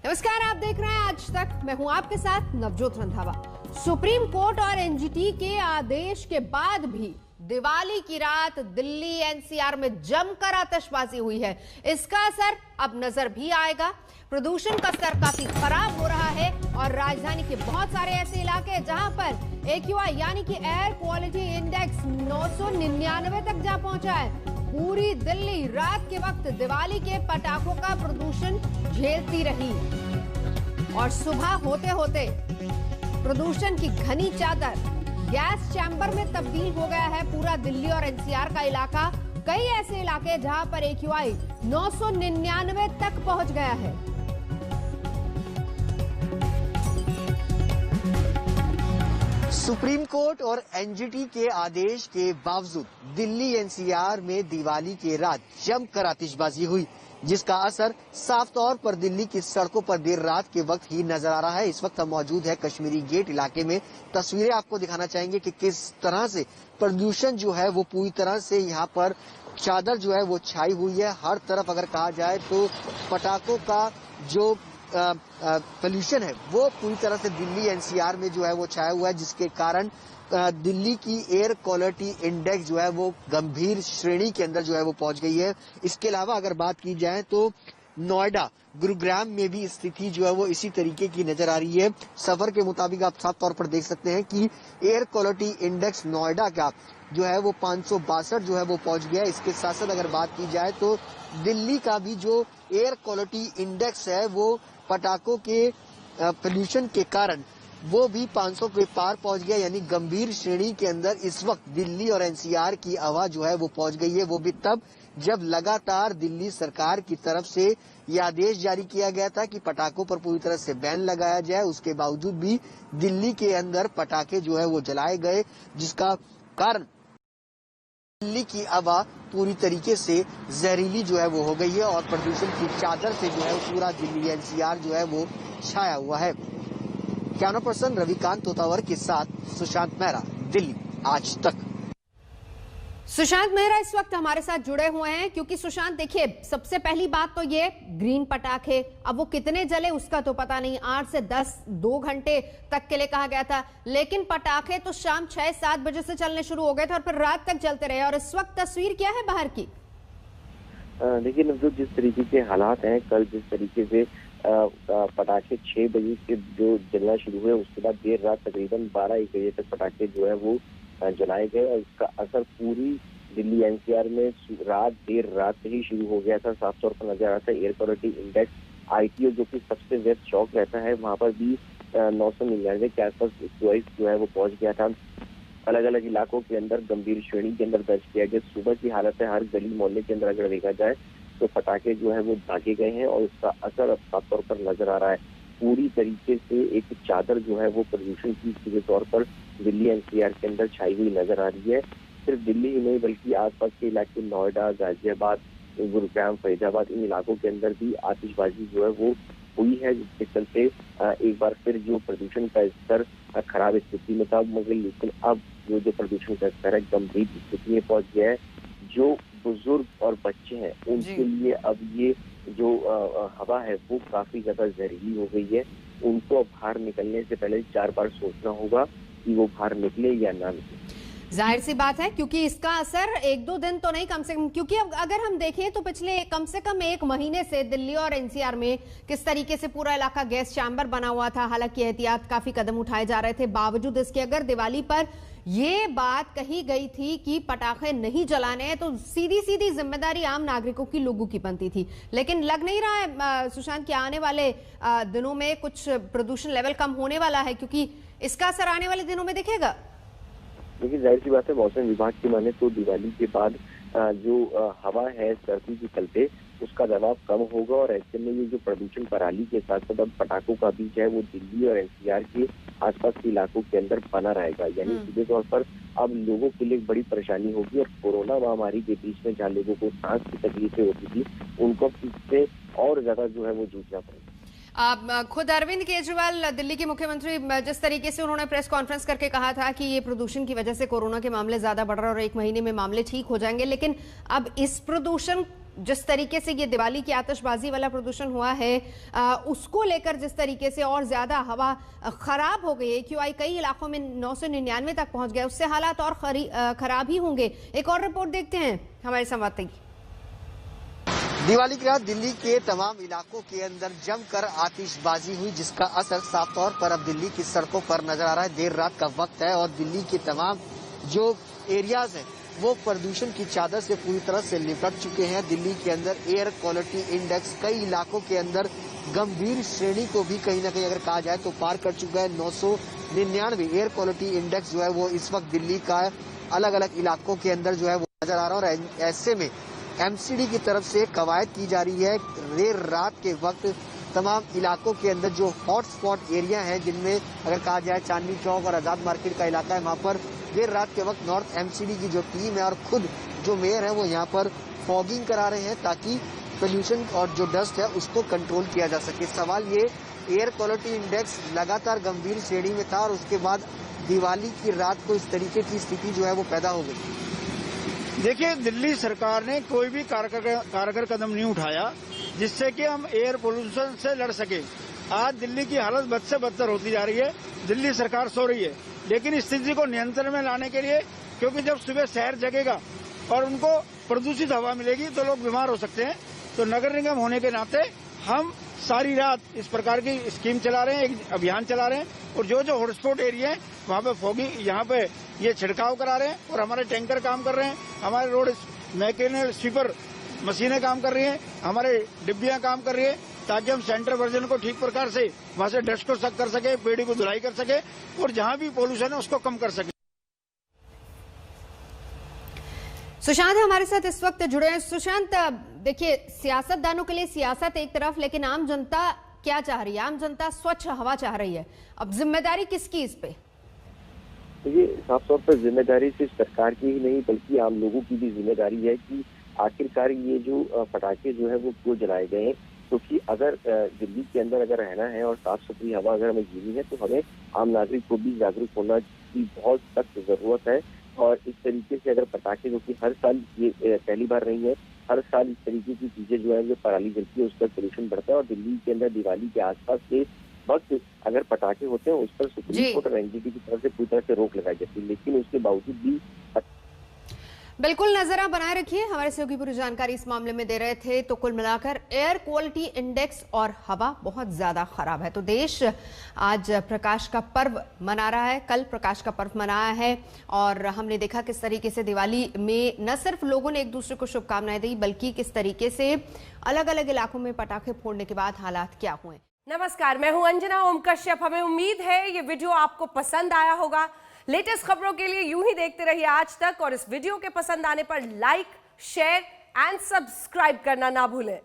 नमस्कार, आप देख रहे हैं आज तक। मैं हूं आपके साथ नवजोत रंधावा। सुप्रीम कोर्ट और एनजीटी के आदेश के बाद भी दिवाली की रात दिल्ली एनसीआर में जमकर आतिशबाजी हुई है। इसका असर अब नजर भी आएगा। प्रदूषण का स्तर काफी खराब हो रहा है और राजधानी के बहुत सारे ऐसे इलाके जहां पर एक्यूआई यानी कि एयर क्वालिटी इंडेक्स 999 तक जा पहुंचा है। पूरी दिल्ली रात के वक्त दिवाली के पटाखों का प्रदूषण झेलती रही और सुबह होते होते प्रदूषण की घनी चादर गैस चैम्बर में तब्दील हो गया है पूरा दिल्ली और एनसीआर का इलाका। कई ऐसे इलाके जहां पर एक्यूआई 999 तक पहुंच गया है। सुप्रीम कोर्ट और एनजीटी के आदेश के बावजूद दिल्ली एनसीआर में दिवाली की रात जमकर आतिशबाजी हुई, जिसका असर साफ तौर पर दिल्ली की सड़कों पर देर रात के वक्त ही नजर आ रहा है। इस वक्त हम मौजूद है कश्मीरी गेट इलाके में। तस्वीरें आपको दिखाना चाहेंगे कि किस तरह से प्रदूषण जो है वो पूरी तरह से यहाँ पर चादर जो है वो छाई हुई है। हर तरफ अगर कहा जाए तो पटाखों का जो पोल्यूशन है वो पूरी तरह से दिल्ली एनसीआर में जो है वो छाया हुआ है, जिसके कारण दिल्ली की एयर क्वालिटी इंडेक्स जो है वो गंभीर श्रेणी के अंदर जो है वो पहुंच गई है। इसके अलावा अगर बात की जाए तो नोएडा, गुरुग्राम में भी स्थिति जो है वो इसी तरीके की नजर आ रही है। सफर के मुताबिक आप साफ तौर पर देख सकते हैं कि एयर क्वालिटी इंडेक्स नोएडा का जो है वो 562 जो है वो पहुंच गया। इसके साथ साथ अगर बात की जाए तो दिल्ली का भी जो एयर क्वालिटी इंडेक्स है वो पटाखों के पोल्यूशन के कारण वो भी 500 के पार पहुंच गया, यानी गंभीर श्रेणी के अंदर इस वक्त दिल्ली और एनसीआर की हवा जो है वो पहुंच गई है। वो भी तब जब लगातार दिल्ली सरकार की तरफ से यह आदेश जारी किया गया था कि पटाखों पर पूरी तरह से बैन लगाया जाए। उसके बावजूद भी दिल्ली के अंदर पटाखे जो है वो जलाए गए, जिसका कारण दिल्ली की हवा पूरी तरीके से जहरीली जो है वो हो गई है और प्रदूषण की चादर से जो है पूरा दिल्ली एनसीआर जो है वो छाया हुआ है। कैमरा पर्सन रविकांत तोतावर के साथ सुशांत मेहरा, दिल्ली आज तक। सुशांत मेहरा इस वक्त हमारे साथ जुड़े हुए हैं क्योंकि सुशांत देखिए, सबसे पहली बात तो ये ग्रीन पटाखे, अब वो कितने जले उसका तो पता नहीं। 8 से 10 2 घंटे तक के लिए कहा गया था, लेकिन पटाखे तो शाम 6-7 बजे से चलने शुरू हो गए थे और फिर रात तक चलते रहे। और इस वक्त तस्वीर क्या है बाहर की? देखिए नवजोत, जिस तरीके के हालात हैं, कल जिस तरीके से पटाखे 6 बजे से जो जलना शुरू हुए, उसके बाद देर रात तकरीबन 12-1 बजे तक पटाखे जो है वो जलाए गए और इसका असर पूरी दिल्ली एनसीआर में देर रात से ही शुरू हो गया था। साफ तौर पर नजर आता है एयर क्वालिटी इंडेक्स आईटीओ, जो कि सबसे वेस्ट चौक रहता है, वहां पर भी 999 के आसपास जो है वो पहुंच गया था। अलग अलग इलाकों के अंदर गंभीर श्रेणी के अंदर दर्ज किया गया। सुबह की हालत है, हर गली मोहल्ले के अंदर अगर देखा जाए तो पटाखे जो है वो दागे गए हैं और उसका असर अब साफ तौर पर नजर आ रहा है। पूरी तरीके से एक चादर जो है वो प्रदूषण की सीधे तौर पर दिल्ली एनसीआर के अंदर छाई हुई नजर आ रही है। सिर्फ दिल्ली ही नहीं बल्कि आसपास के इलाके नोएडा, गाजियाबाद, गुरुग्राम, फरीदाबाद, इन इलाकों के अंदर भी आतिशबाजी जो है वो हुई है, जिसके चलते एक बार फिर जो प्रदूषण का स्तर खराब स्थिति में था, मगर लेकिन अब जो प्रदूषण का स्तर है गंभीर स्थिति में पहुंच गया है। जो बुजुर्ग और बच्चे हैं उनके लिए अब ये जो हवा है वो काफी ज्यादा जहरीली हो गई है। उनको अब बाहर निकलने से पहले 4 बार सोचना होगा कि वो बाहर निकले या ना निकले। जाहिर सी बात है, क्योंकि इसका असर 1-2 दिन तो नहीं, कम से कम, क्योंकि अब अगर हम देखें तो पिछले कम से कम 1 महीने से दिल्ली और एनसीआर में किस तरीके से पूरा इलाका गैस चैम्बर बना हुआ था। हालांकि एहतियात काफी कदम उठाए जा रहे थे, बावजूद इसके अगर दिवाली पर ये बात कही गई थी कि पटाखे नहीं जलाने हैं तो सीधी सीधी जिम्मेदारी आम नागरिकों की, लोगों की बनती थी। लेकिन लग नहीं रहा है सुशांत कि आने वाले दिनों में कुछ प्रदूषण लेवल कम होने वाला है, क्योंकि इसका असर आने वाले दिनों में दिखेगा। देखिए जाहिर सी बात है, मौसम विभाग की माने तो दिवाली के बाद जो हवा है सर्दी के चलते उसका दबाव कम होगा और ऐसे में ये जो प्रदूषण पराली के साथ साथ अब पटाखों का बीज है वो दिल्ली और एनसीआर के आसपास के इलाकों के अंदर बना रहेगा। यानी सीधे तौर पर अब लोगों के लिए बड़ी परेशानी होगी और कोरोना महामारी के बीच में जहाँ लोगों को सांस की तकलीफें होती थी, उनको इससे और ज्यादा जो है वो जूझना पड़ेगा। खुद अरविंद केजरीवाल, दिल्ली के मुख्यमंत्री, जिस तरीके से उन्होंने प्रेस कॉन्फ्रेंस करके कहा था कि ये प्रदूषण की वजह से कोरोना के मामले ज्यादा बढ़ रहे हैं और 1 महीने में मामले ठीक हो जाएंगे, लेकिन अब इस प्रदूषण जिस तरीके से ये दिवाली की आतिशबाजी वाला प्रदूषण हुआ है उसको लेकर जिस तरीके से और ज्यादा हवा खराब हो गई है, QI कई इलाकों में 999 तक पहुंच गया, उससे हालात और खराब ही होंगे। एक और रिपोर्ट देखते हैं हमारे संवाददाता की। दिवाली की रात दिल्ली के तमाम इलाकों के अंदर जमकर आतिशबाजी हुई, जिसका असर साफ तौर पर अब दिल्ली की सड़कों पर नजर आ रहा है। देर रात का वक्त है और दिल्ली के तमाम जो एरियाज हैं वो प्रदूषण की चादर से पूरी तरह से लिपट चुके हैं। दिल्ली के अंदर एयर क्वालिटी इंडेक्स कई इलाकों के अंदर गंभीर श्रेणी को भी कहीं ना कहीं अगर कहा जाए तो पार कर चुका है। 999 एयर क्वालिटी इंडेक्स जो है वो इस वक्त दिल्ली का अलग अलग इलाकों के अंदर जो है वो नजर आ रहा है। और ऐसे में MCD की तरफ से कवायद की जा रही है देर रात के वक्त तमाम इलाकों के अंदर जो हॉटस्पॉट एरिया हैं, जिनमें अगर कहा जाए चांदनी चौक और आजाद मार्केट का इलाका है, वहाँ पर देर रात के वक्त नॉर्थ MCD की जो टीम है और खुद जो मेयर है वो यहाँ पर फॉगिंग करा रहे हैं ताकि पोल्यूशन और जो डस्ट है उसको कंट्रोल किया जा सके। सवाल ये, एयर क्वालिटी इंडेक्स लगातार गंभीर श्रेणी में था और उसके बाद दिवाली की रात को इस तरीके की स्थिति जो है वो पैदा हो गई। देखिए, दिल्ली सरकार ने कोई भी कारगर कदम नहीं उठाया जिससे कि हम एयर पोल्यूशन से लड़ सके। आज दिल्ली की हालत बद से बदतर होती जा रही है। दिल्ली सरकार सो रही है, लेकिन इस स्थिति को नियंत्रण में लाने के लिए, क्योंकि जब सुबह शहर जगेगा और उनको प्रदूषित हवा मिलेगी तो लोग बीमार हो सकते हैं, तो नगर निगम होने के नाते हम सारी रात इस प्रकार की स्कीम चला रहे हैं, एक अभियान चला रहे हैं और जो जो हॉटस्पॉट एरिया है वहाँ पे फॉगिंग, यहाँ पे ये छिड़काव करा रहे हैं और हमारे टैंकर काम कर रहे हैं, हमारे रोड मैकेनिकल स्वीपर मशीनें काम कर रही हैं, हमारे डिब्बियां काम कर रही है ताकि हम सेंटर वर्जन को ठीक प्रकार से वहाँ से डस्ट को सक कर सके, पेड़ी को धुलाई कर सके और जहाँ भी पोल्यूशन है उसको कम कर सके। सुशांत हमारे साथ इस वक्त जुड़े हैं। सुशांत, देखिए, सियासतदानों के लिए सियासत एक तरफ, लेकिन आम जनता क्या चाह रही है? आम जनता स्वच्छ हवा चाह रही है। अब जिम्मेदारी किसकी इस पे? ये साफ तौर पर जिम्मेदारी सिर्फ सरकार की ही नहीं बल्कि आम लोगों की भी जिम्मेदारी है कि आखिरकार ये जो पटाखे जो है वो क्यों जलाए गए हैं, क्योंकि अगर दिल्ली के अंदर अगर रहना है और साफ सुथरी हवा अगर हमें जीनी है तो हमें आम नागरिक को भी जागरूक होना की बहुत सख्त जरूरत है। और इस तरीके से अगर पटाखे, जो कि हर साल ये पहली बार नहीं है, हर साल इस तरीके की चीजें जो है जो पराली जलती है उसका पोल्यूशन बढ़ता है और दिल्ली के अंदर दिवाली के आसपास के वक्त अगर पटाखे होते हैं उस पर सुप्रीम कोर्ट और NGT की तरफ से पूरी तरह से रोक लगाई जाती है, लेकिन उसके बावजूद भी बिल्कुल नजर आप बनाए रखिए। हमारे सहयोगी पूरी जानकारी इस मामले में दे रहे थे। तो कुल मिलाकर एयर क्वालिटी इंडेक्स और हवा बहुत ज्यादा खराब है। तो देश आज प्रकाश का पर्व मना रहा है, कल प्रकाश का पर्व मनाया है और हमने देखा किस तरीके से दिवाली में न सिर्फ लोगों ने एक दूसरे को शुभकामनाएं दी, बल्कि किस तरीके से अलग अलग इलाकों में पटाखे फोड़ने के बाद हालात क्या हुए। नमस्कार, मैं हूं अंजना ओम कश्यप। हमें उम्मीद है ये वीडियो आपको पसंद आया होगा। लेटेस्ट खबरों के लिए यूं ही देखते रहिए आज तक और इस वीडियो के पसंद आने पर लाइक, शेयर एंड सब्सक्राइब करना ना भूलें।